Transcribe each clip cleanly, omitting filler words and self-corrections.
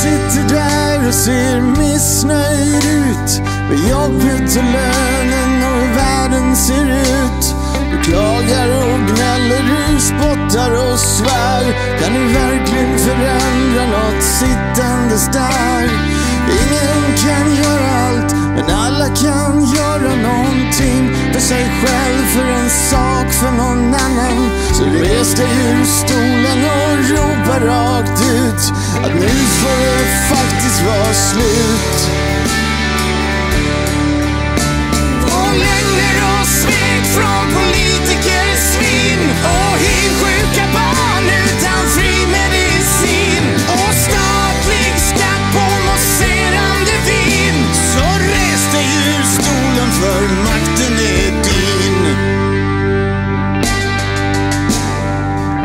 sitter där och ser missnöjd ut med jobbet och lönen och hur världen ser ut. Du klagar och gnäller, du spottar och svär. Kan du verkligen förändra något sittandes där? Ingen kan göra allt, men alla kan göra någonting. För sig själv, för en sak, för någon annan. Så res dig ur stolen och ropa rakt ut att nu får det faktiskt vara slut. Och lögner och svek från politiker, svin och hiv-sjuka barn utan fri medicin och statlig skatt på mousserande vin. Så res dig ur stolen, för makten är din.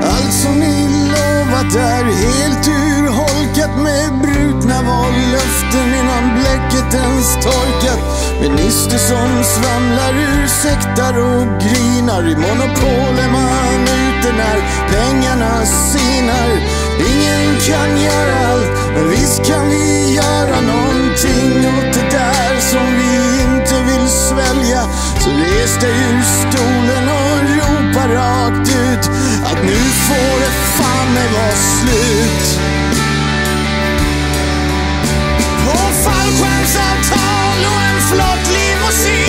Allt som ni lovat är helt urholkat med brutna vallöften innan bläcket ens torkat. Minister som svamlar, ursäktar och grinar. I monopol är man ute när pengarna sinar. Ingen kan göra allt, men visst kan vi göra någonting åt det där som vi inte vill svälja. Så res dig ur stolen och ropa rakt ut att nu får det fan mig vara slut. Och fallskärmsavtal och en flott limousin